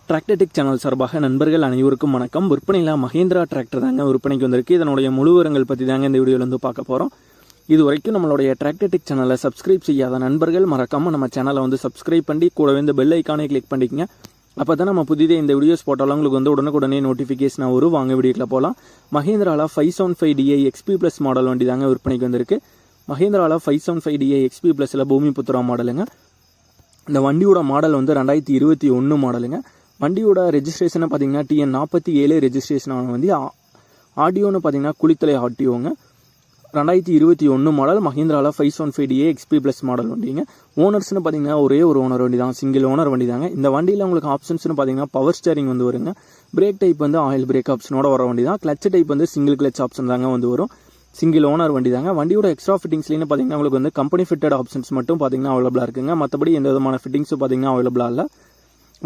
Tractor Tech channel சார்பாக நண்பர்கள் அனைவருக்கும் வணக்கம். விற்பனையில் மஹேந்திரா டிராக்டர் தாங்க விற்பனைக்கு வந்திருக்கு. இதனுடைய முழு விவரங்கள் பற்றி தாங்க இந்த வீடியோவில் வந்து பார்க்க போகிறோம். இது வரைக்கும் நம்மளுடைய டிராக்டர்டெக் சேனலை சப்ஸ்கிரைப் செய்யாத நண்பர்கள் மறக்காமல் நம்ம சேனலை வந்து சப்ஸ்கிரைப் பண்ணி கூடவே இந்த பெல் ஐக்கானே கிளிக் பண்ணிக்கங்க. அப்போ தான் நம்ம புதிதே இந்த வீடியோஸ் போட்டாலும் உங்களுக்கு வந்து உடனுக்குடனே நோட்டிஃபிகேஷன் வரும். வாங்க வீடியோக்கில் போகலாம். மஹேந்திராவில் 575DI XP Plus மாடல் வண்டி தாங்க விற்பனைக்கு வந்திருக்கு. மஹேந்திராவில் 575DI XP Plusல பூமிபுத்ரா மாடலுங்க. இந்த வண்டியோட மாடல் வந்து 2021 மாடலுங்க. வண்டியோட ரெஜிஸ்ட்ரேஷனை பார்த்தீங்கன்னா TN47 ரெஜிஸ்ட்ரேஷன் ஆன வண்டி. ஆடியோன்னு பார்த்தீங்கன்னா குளித்தலை ஆடியோங்க. 2021 மாடல் மஹேந்திராவில் 575DI XP Plus மாடல் வண்டிங்க. ஓனர்ஸ்னு பார்த்தீங்கன்னா ஒரே ஒரு ஓனர் வண்டி தான், சிங்கிள் ஓனர் வண்டி தாங்க. இந்த வண்டியில் உங்களுக்கு ஆப்ஷன்ஸ்னு பார்த்தீங்கன்னா பவர் ஸ்டேரிங் வந்து வருங்க. பிரேக் டைப் வந்து ஆயில் பிரேக் ஆப்ஷனோட வர வண்டி தான். கிளச் டைப் வந்து சிங்கிள் கிளச் ஆப்ஷன் தாங்க வந்து வரும். சிங்கிள் ஓனர் வண்டி தாங்க. வண்டியோட எக்ஸ்ட்ரா ஃபிட்டிங்ஸ்லேன்னு பார்த்தீங்கன்னா உங்களுக்கு வந்து கம்பெனி ஃபிட்டட் ஆப்ஷன்ஸ் மட்டும் பார்த்தீங்கன்னா அவைலபிளாக இருக்குங்க. மற்றபடி எந்த விதமான ஃபிட்டிங்ஸும் பார்த்தீங்கன்னா அவைலபிளாக இல்லை.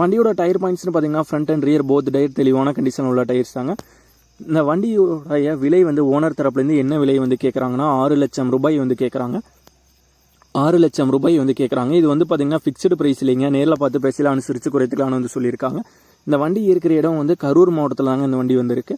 வண்டியோட டயர் பாயிண்ட்ஸ்னு பார்த்தீங்கன்னா front and rear both tyre தெளிவான கண்டிஷன் உள்ள டயர்ஸ் தாங்க. இந்த வண்டியோடைய விலை வந்து ஓனர் தரப்புலேருந்து என்ன விலை வந்து கேட்குறாங்கன்னா 6 லட்சம் ரூபாய் வந்து கேட்குறாங்க. 6 லட்சம் ரூபாய் வந்து கேட்குறாங்க. இது வந்து பார்த்தீங்கன்னா ஃபிக்ஸ்டு ப்ரைஸ் இல்லைங்க, நேரில் பார்த்து பேசலாம், அனுசரித்து குறைத்துக்கலாம்னு வந்து சொல்லியிருக்காங்க. இந்த வண்டி இருக்கிற இடம் வந்து கரூர் மாவட்டத்தில் தாங்க இந்த வண்டி வந்திருக்கு.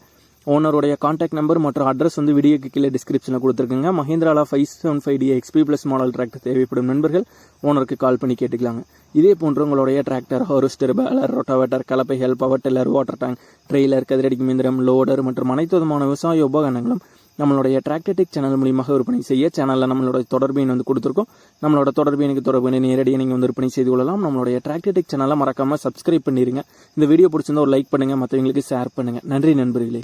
ஓனருடைய கான்டாக்ட் நம்பர் மற்றும் அட்ரஸ் வந்து வீடியோக்கு கீழே டிஸ்கிரிப்ஷனில் கொடுத்துருக்குங்க. மஹேந்திராவில் 575DI XP Plus model tractor தேவைப்படும் நண்பர்கள் ஓனருக்கு கால் பண்ணி கேட்டுக்கலாங்க. இதே போன்று உங்களுடைய டிராக்டர், ஹார்வெஸ்டர், பேலர், ரொட்டாவேட்டர், கலப்பைகள், power tiller, water tank, trailer, கதிரடி மிந்திரம், லோடர் மற்றும் அனைத்து விதமான விவசாய உபகரணங்களும் நம்மளுடைய டிராக்டர்டெக் சேனல் மூலியமாக விற்பனை செய்ய சேனலில் நம்மளோட தொடர்பு எண் வந்து கொடுத்துருக்கோம். நம்மளோட தொடர்பு எனக்கு தொடர்பு நேரடியாக நீங்கள் வந்து விற்பனை செய்து கொள்ளலாம். நம்மளுடைய டிராக்டர்டெக் சேனலை மறக்காமல் சப்ஸ்கிரைப் பண்ணிடுங்க. இந்த வீடியோ பிடிச்சிருந்தா ஒரு லைக் பண்ணுங்கள், மற்றவங்களுக்கு ஷேர் பண்ணுங்கள். நன்றி நண்பர்களே.